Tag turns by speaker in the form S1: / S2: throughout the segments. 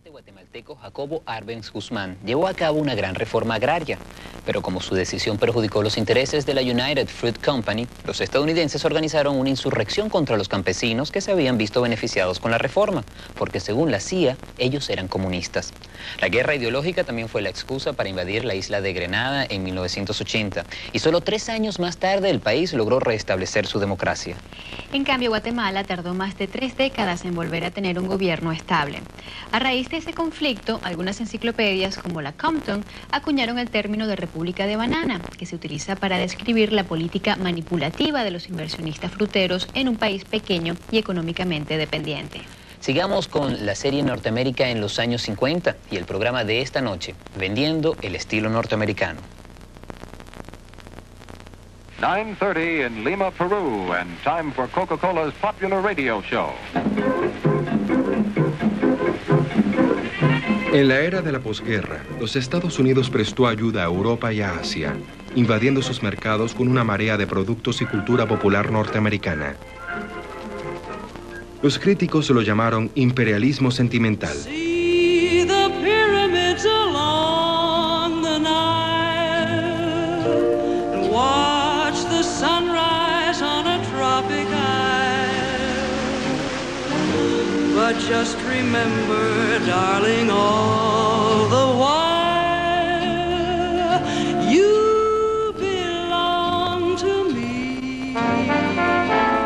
S1: presidente guatemalteco Jacobo Arbenz Guzmán llevó a cabo una gran reforma agraria, pero como su decisión perjudicó los intereses de la United Fruit Company, los estadounidenses organizaron una insurrección contra los campesinos que se habían visto beneficiados con la reforma, porque según la CIA, ellos eran comunistas. La guerra ideológica también fue la excusa para invadir la isla de Grenada en 1980, y solo 3 años más tarde el país logró restablecer su democracia.
S2: En cambio, Guatemala tardó más de 3 décadas en volver a tener un gobierno estable. A raíz de ese conflicto, algunas enciclopedias, como la Compton, acuñaron el término de República de Banana, que se utiliza para describir la política manipulativa de los inversionistas fruteros en un país pequeño y económicamente dependiente.
S1: Sigamos con la serie Norteamérica en los años 50 y el programa de esta noche, Vendiendo el estilo norteamericano.
S3: 9:30 in Lima, Peru, and time for Coca-Cola's popular radio show.
S4: En la era de la posguerra, los Estados Unidos prestó ayuda a Europa y a Asia, invadiendo sus mercados con una marea de productos y cultura popular norteamericana. Los críticos lo llamaron imperialismo sentimental.
S5: But just remember, darling, all the while you belong to me.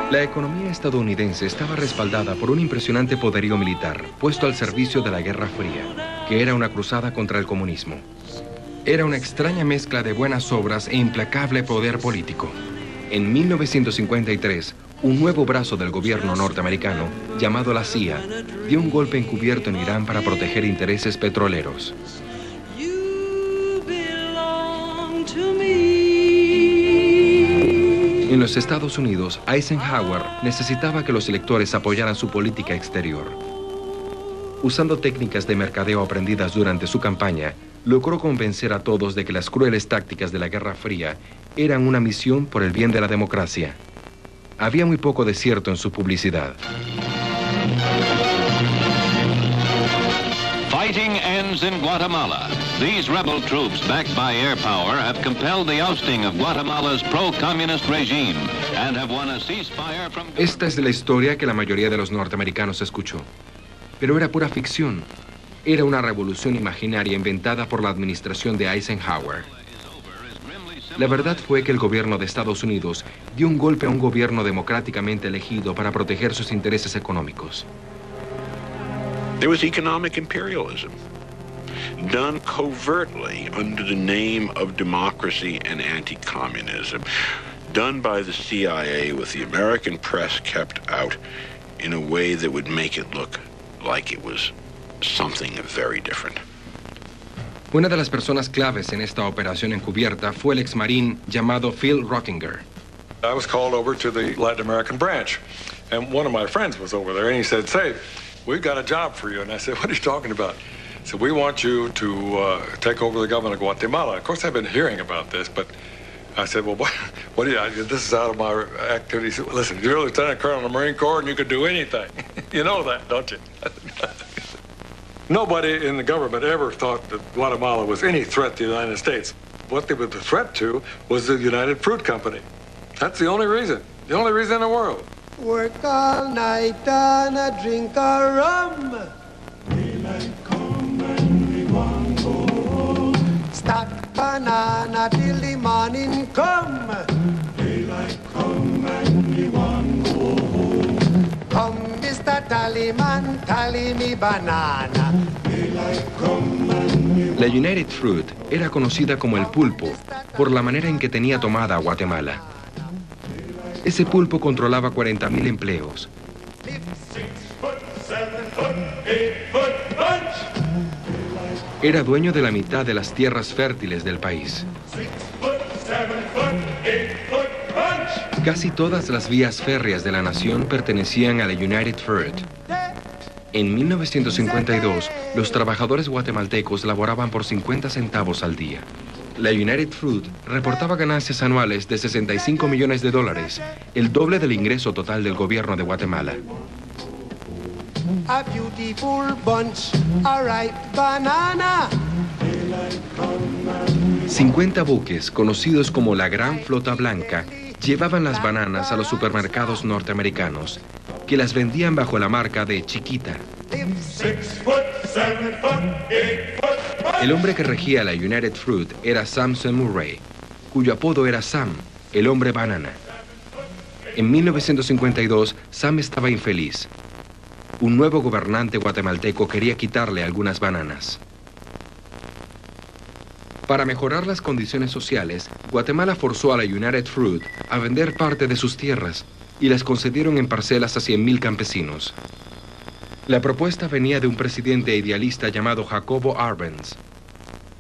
S4: La economía estadounidense estaba respaldada por un impresionante poderío militar puesto al servicio de la Guerra Fría, que era una cruzada contra el comunismo. Era una extraña mezcla de buenas obras e implacable poder político. En 1953, un nuevo brazo del gobierno norteamericano, llamado la CIA, dio un golpe encubierto en Irán para proteger intereses petroleros. En los Estados Unidos, Eisenhower necesitaba que los electores apoyaran su política exterior. Usando técnicas de mercadeo aprendidas durante su campaña, logró convencer a todos de que las crueles tácticas de la Guerra Fría eran una misión por el bien de la democracia. Había muy poco de cierto en su publicidad.
S6: Fighting ends in Guatemala. These rebel troops, backed by air power, have compelled the ousting of Guatemala's pro-communist regime and have won a ceasefire from...
S4: Esta es la historia que la mayoría de los norteamericanos escuchó. Pero era pura ficción. Era una revolución imaginaria inventada por la administración de Eisenhower. La verdad fue que el gobierno de Estados Unidos dio un golpe a un gobierno democráticamente elegido para proteger sus intereses económicos.
S7: There was economic imperialism, done covertly under the name of democracy and anti-communism, done by the CIA with the American press kept out in a way that would make it look like it was something very different.
S4: Una de las personas claves en esta operación encubierta fue el exmarín llamado Phil Rockinger.
S8: I was called over to the Latin American branch, and one of my friends was over there, and he said, "Say, we've got a job for you." And I said, "What are you talking about?" He said, "We want you to take over the government of Guatemala." Of course, I've been hearing about this, but I said, "Well, what do you? This is out of my activity." He said, "Listen, you're a lieutenant colonel in the Marine Corps, and you could do anything." You know that, don't you? Nobody in the government ever thought that Guatemala was any threat to the United States. What they were the threat to was the United Fruit Company. That's the only reason in the world.
S9: Work all night and drink a rum. Daylight come and we want to go home. Stack banana till the morning come. Daylight come and we want to go home. Come, Mr. Tallyman, tally me banana. Daylight come and we want...
S4: La United Fruit era conocida como el pulpo por la manera en que tenía tomada a Guatemala. Ese pulpo controlaba 40,000 empleos. Era dueño de la mitad de las tierras fértiles del país. Casi todas las vías férreas de la nación pertenecían a la United Fruit. En 1952, los trabajadores guatemaltecos laboraban por 50 centavos al día. La United Fruit reportaba ganancias anuales de $65 millones, el doble del ingreso total del gobierno de Guatemala.
S9: a beautiful bunch, a ripe banana.
S4: 50 buques, conocidos como la Gran Flota Blanca, llevaban las bananas a los supermercados norteamericanos, que las vendían bajo la marca de Chiquita. El hombre que regía la United Fruit era Sampson Murray, cuyo apodo era Sam, el hombre banana. En 1952, Sam estaba infeliz. Un nuevo gobernante guatemalteco quería quitarle algunas bananas. Para mejorar las condiciones sociales, Guatemala forzó a la United Fruit a vender parte de sus tierras y las concedieron en parcelas a 100,000 campesinos. La propuesta venía de un presidente idealista llamado Jacobo Arbenz,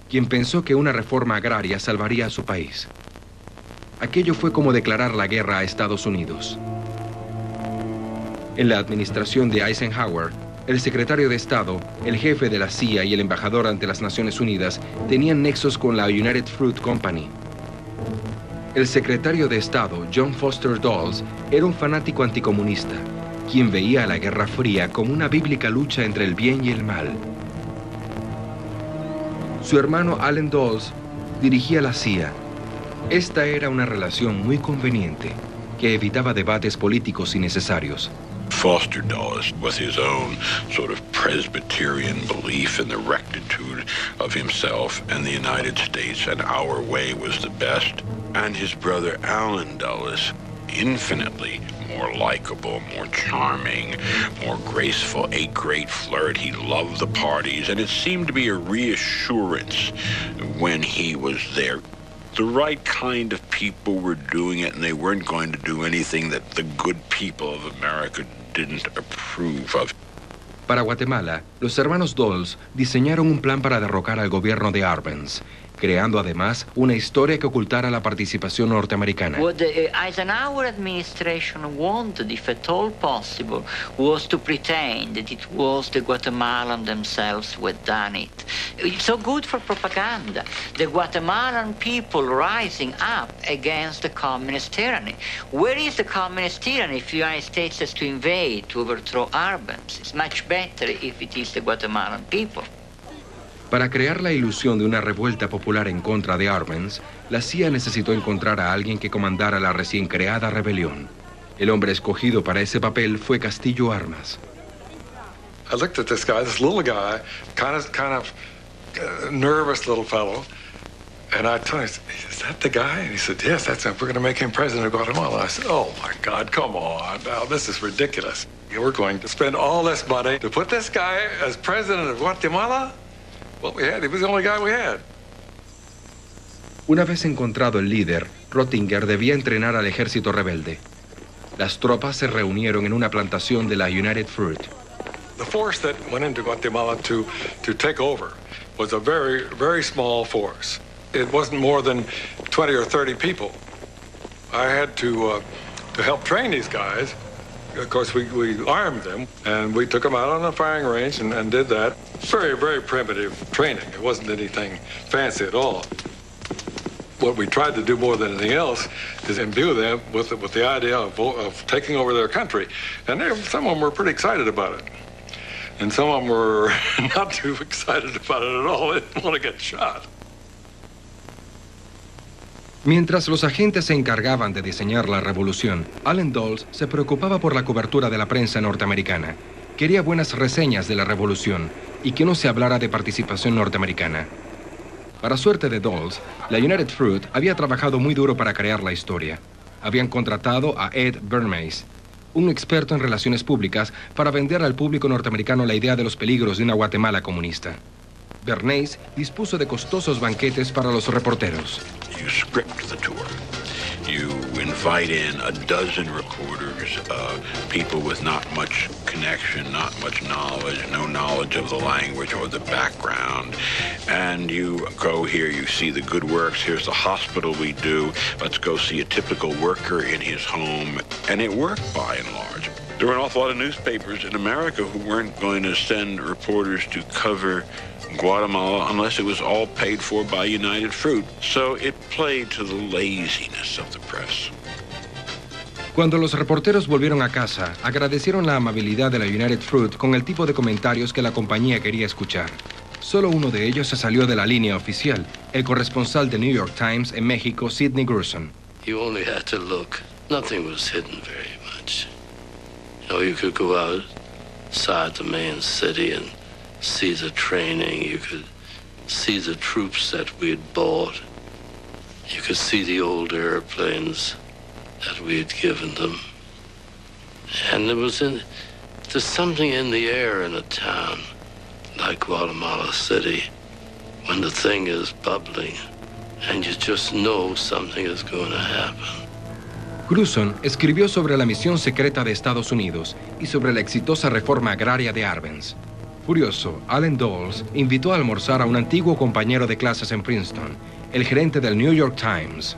S4: quien pensó que una reforma agraria salvaría a su país. Aquello fue como declarar la guerra a Estados Unidos. En la administración de Eisenhower, el secretario de Estado, el jefe de la CIA y el embajador ante las Naciones Unidas tenían nexos con la United Fruit Company. El secretario de Estado, John Foster Dulles, era un fanático anticomunista, quien veía a la Guerra Fría como una bíblica lucha entre el bien y el mal. Su hermano Allen Dulles dirigía la CIA. Esta era una relación muy conveniente, que evitaba debates políticos innecesarios.
S7: Foster Dulles, with his own sort of Presbyterian belief in the rectitude of himself and the United States, and our way was the best. And his brother Allen Dulles, infinitely more likable, more charming, more graceful, a great flirt. He loved the parties, and it seemed to be a reassurance when he was there. The right kind of people were doing it, and they weren't going to do anything that the good people of America didn't approve of.
S4: Para Guatemala, los hermanos Dulles diseñaron un plan para derrocar al gobierno de Arbenz, creando además una historia que ocultara la participación norteamericana.
S10: What the Eisenhower administration wanted, if at all possible, was to pretend that it was the Guatemalan themselves who had done it. It's so good for propaganda. The Guatemalan people rising up against the communist tyranny. Where is the communist tyranny if the United States has to invade to overthrow Arbenz? It's much better if it is the Guatemalan people.
S4: Para crear la ilusión de una revuelta popular en contra de Arbenz, la CIA necesitó encontrar a alguien que comandara la recién creada rebelión. El hombre escogido para ese papel fue Castillo Armas.
S8: I looked at this guy, this little guy, kind of nervous little fellow, and I told him, "Is that the guy?" And he said, "Yes, that's him. We're going to make him president of Guatemala." I said, "Oh my God, come on! Now this is ridiculous. We're going to spend all this money to put this guy as president of Guatemala?" Well, he was the only guy we had.
S4: Una vez encontrado el líder, Rottinger debía entrenar al ejército rebelde. Las tropas se reunieron en una plantación de la United Fruit.
S8: The force that went into Guatemala to take over was a very, very small force. It wasn't more than 20 or 30 people. I had to help train these guys. Of course, we armed them, and we took them out on the firing range and did that. Very, very primitive training. It wasn't anything fancy at all. What we tried to do more than anything else is imbue them with the idea of taking over their country. And some of them were pretty excited about it. And some of them were not too excited about it at all. They didn't want to get shot.
S4: Mientras los agentes se encargaban de diseñar la revolución, Allen Dulles se preocupaba por la cobertura de la prensa norteamericana. Quería buenas reseñas de la revolución y que no se hablara de participación norteamericana. Para suerte de Dulles, la United Fruit había trabajado muy duro para crear la historia. Habían contratado a Ed Bernays, un experto en relaciones públicas, para vender al público norteamericano la idea de los peligros de una Guatemala comunista. Bernays dispuso de costosos banquetes para los reporteros.
S7: You script the tour. You invite in a dozen reporters, people with not much connection, not much knowledge, no knowledge of the language or the background. And you go here, you see the good works. Here's the hospital we do. Let's go see a typical worker in his home. And it worked by and large. There were an awful lot of newspapers in America who weren't going to send reporters to cover Guatemala unless it was all paid for by United Fruit. So it played to the laziness of the press.
S4: Cuando los reporteros volvieron a casa, agradecieron la amabilidad de la United Fruit con el tipo de comentarios que la compañía quería escuchar. Solo uno de ellos se salió de la línea oficial, el corresponsal de New York Times en México, Sidney Gruson.
S11: You only had to look. Nothing was hidden very much. You know, you could go outside the main city and see the training. You could see the troops that we had bought. You could see the old airplanes that we had given them. And there's something in the air in a town like Guatemala City when the thing is bubbling and you just know something is going to happen.
S4: Gruson escribió sobre la misión secreta de Estados Unidos y sobre la exitosa reforma agraria de Arbenz. Furioso, Allen Dulles invitó a almorzar a un antiguo compañero de clases en Princeton, el gerente del New York Times.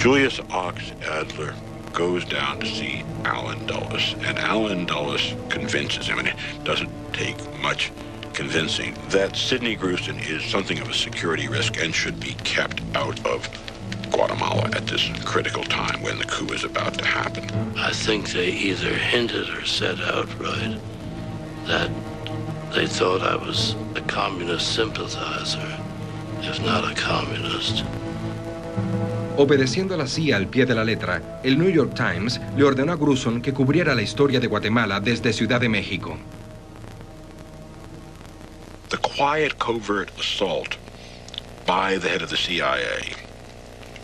S7: Julius Ox Adler goes down to see Allen Dulles, and Allen Dulles convinces him, and it doesn't take much convincing, that Sidney Gruson is something of a security risk and should be kept out of Guatemala at this critical time when the coup is about to happen.
S11: I think they either hinted or said outright that they thought I was a communist sympathizer, if not a communist.
S4: Obedeciendo a la CIA al pie de la letra, el New York Times le ordenó a Gruson que cubriera la historia de Guatemala desde Ciudad de México.
S7: The quiet, covert assault by the head of the CIA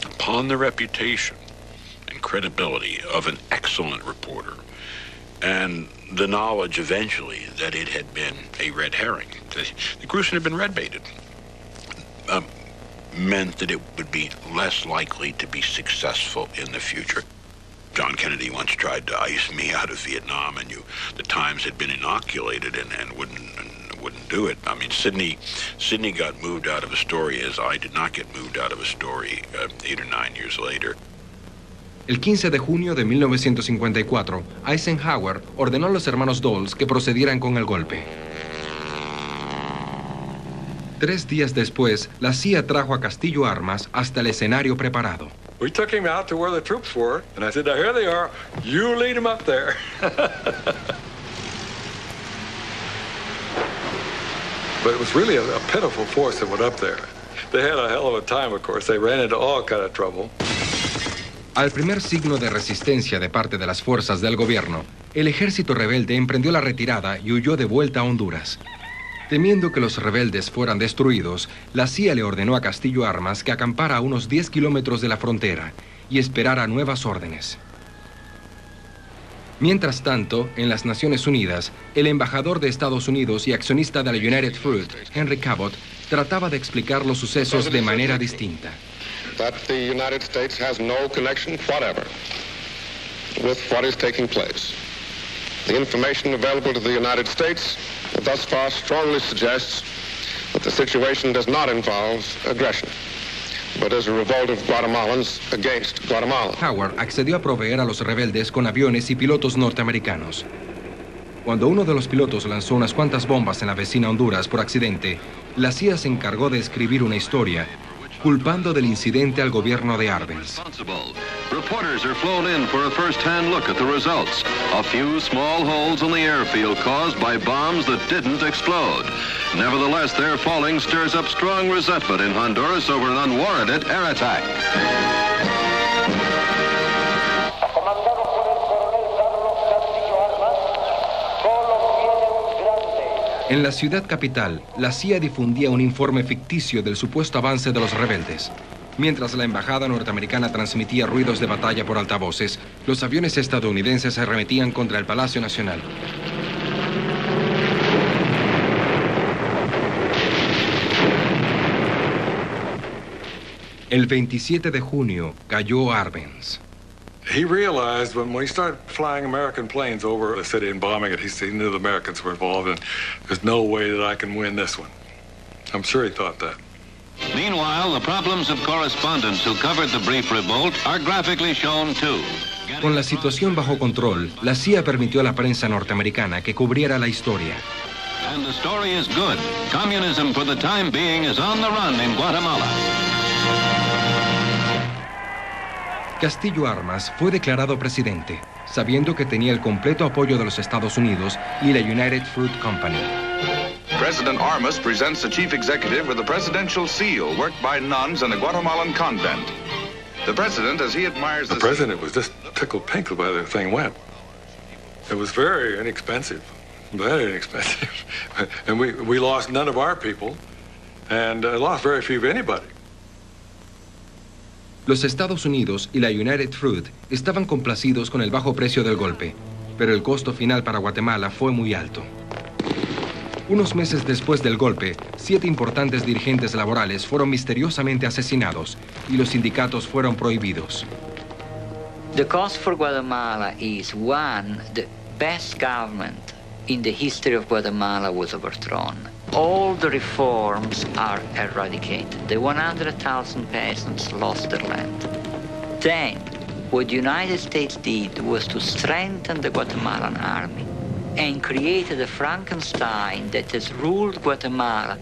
S7: upon the reputation and credibility of an excellent reporter, and the knowledge eventually that it had been a red herring, that Gruson had been red-baited, meant that it would be less likely to be successful in the future. John Kennedy once tried to ice me out of Vietnam, and the Times had been inoculated and wouldn't do it. I mean, Sidney got moved out of a story as I did not get moved out of a story 8 or 9 years later.
S4: El 15 de junio de 1954, Eisenhower ordenó a los hermanos Dulles que procedieran con el golpe. 3 días después, la CIA trajo a Castillo armas hasta el escenario preparado.
S8: We took him out to where the troops were, and I said, now here they are, you lead him up there. But it was really a pitiful force that went up there. They had a hell of a time, of course. They ran into all kind of trouble.
S4: Al primer signo de resistencia de parte de las fuerzas del gobierno, el ejército rebelde emprendió la retirada y huyó de vuelta a Honduras. Temiendo que los rebeldes fueran destruidos, la CIA le ordenó a Castillo Armas que acampara a unos 10 kilómetros de la frontera y esperara nuevas órdenes. Mientras tanto, en las Naciones Unidas, el embajador de Estados Unidos y accionista de la United Fruit, Henry Cabot, trataba de explicar los sucesos de manera distinta.
S12: That the United States has no connection whatever with what is taking place. The information available to the United States thus far strongly suggests that the situation does not involve aggression, but is a revolt of Guatemalans against Guatemala.
S4: Howard accedió a proveer a los rebeldes con aviones y pilotos norteamericanos. Cuando uno de los pilotos lanzó unas cuantas bombas en la vecina Honduras por accidente, la CIA se encargó de escribir una historia culpando del incidente al gobierno de Arbenz.
S6: Reporters are flown in for a first-hand look at the results. A few small holes in the airfield caused by bombs that didn't explode. Nevertheless, their falling stirs up strong resentment in Honduras over an unwarranted air attack.
S4: En la ciudad capital, la CIA difundía un informe ficticio del supuesto avance de los rebeldes. Mientras la embajada norteamericana transmitía ruidos de batalla por altavoces, los aviones estadounidenses se arremetían contra el Palacio Nacional. El 27 de junio cayó Arbenz.
S8: He realized when he started flying American planes over the city and bombing it, he knew the Americans were involved, and there's no way that I can win this one. I'm sure he thought that.
S6: Meanwhile, the problems of correspondents who covered the brief revolt are graphically shown too.
S4: Con la situación bajo control, la CIA permitió a la prensa norteamericana que cubriera la historia.
S6: And the story is good. Communism for the time being is on the run in Guatemala.
S4: Castillo Armas fue declarado presidente, sabiendo que tenía el completo apoyo de los Estados Unidos y la United Fruit Company.
S13: President Armas presents the chief executive with the presidential seal worked by nuns in a Guatemalan convent. The president, as he admires
S8: the president was just tickled pink by the thing went. It was very inexpensive, very inexpensive. And we lost none of our people and lost very few of anybody.
S4: Los Estados Unidos y la United Fruit estaban complacidos con el bajo precio del golpe, pero el costo final para Guatemala fue muy alto. Unos meses después del golpe, 7 importantes dirigentes laborales fueron misteriosamente asesinados y los sindicatos fueron prohibidos.
S10: The cost for Guatemala is one, the best government in the history of Guatemala was overthrown. All the reforms are eradicated. The 100,000 peasants lost their land. Then, what the United States did was to strengthen the Guatemalan army and created a Frankenstein that has ruled Guatemala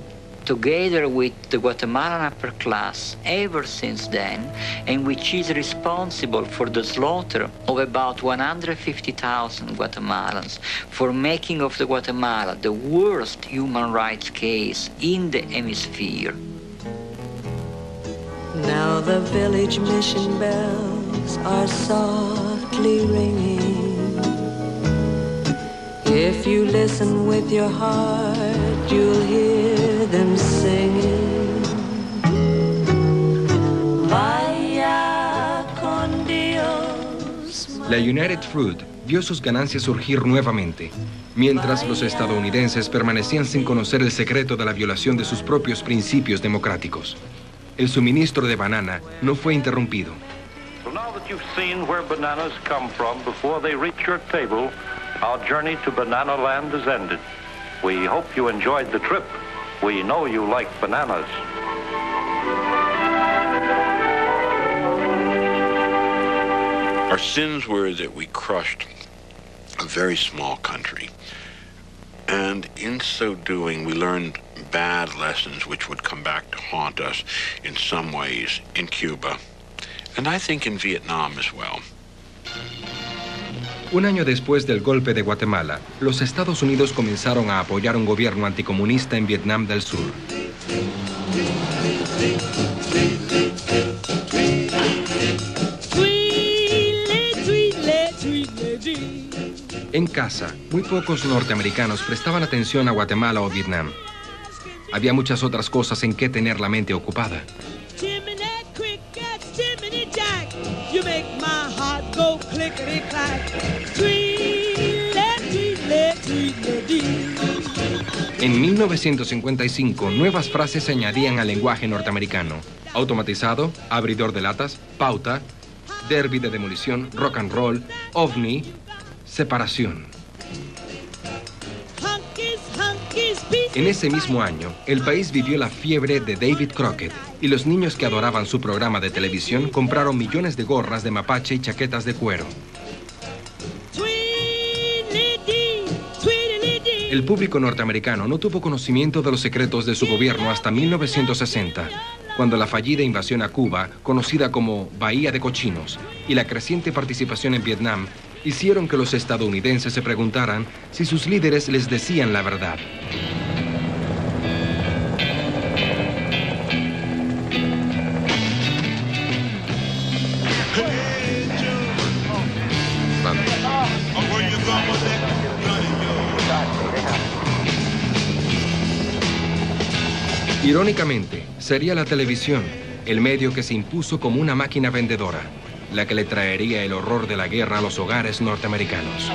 S10: together with the Guatemalan upper class ever since then, and which is responsible for the slaughter of about 150,000 Guatemalans, for making of the Guatemala the worst human rights case in the hemisphere.
S5: Now the village mission bells are softly ringing. If you listen with your heart, you'll hear them singing. Vaya con Dios.
S4: La United Fruit vio sus ganancias surgir nuevamente, mientras los estadounidenses permanecían sin conocer el secreto de la violación de sus propios principios democráticos. El suministro de banana no fue interrumpido.
S3: So now that you've seen where bananas come from before they reach your table, our journey to Banana Land is ended. We hope you enjoyed the trip. We know you like bananas.
S7: Our sins were that we crushed a very small country. And in so doing, we learned bad lessons which would come back to haunt us in some ways in Cuba. And I think in Vietnam as well.
S4: Un año después del golpe de Guatemala, los Estados Unidos comenzaron a apoyar un gobierno anticomunista en Vietnam del Sur. En casa, muy pocos norteamericanos prestaban atención a Guatemala o Vietnam. Había muchas otras cosas en que tener la mente ocupada.
S5: You make my heart go clickety-clack.
S4: En 1955, nuevas frases se añadían al lenguaje norteamericano. Automatizado, abridor de latas, pauta, derby de demolición, rock and roll, ovni, separación. En ese mismo año, el país vivió la fiebre de David Crockett y los niños que adoraban su programa de televisión compraron millones de gorras de mapache y chaquetas de cuero. El público norteamericano no tuvo conocimiento de los secretos de su gobierno hasta 1960, cuando la fallida invasión a Cuba, conocida como Bahía de Cochinos, y la creciente participación en Vietnam hicieron que los estadounidenses se preguntaran si sus líderes les decían la verdad. Irónicamente, sería la televisión el medio que se impuso como una máquina vendedora, la que le traería el horror de la guerra a los hogares norteamericanos.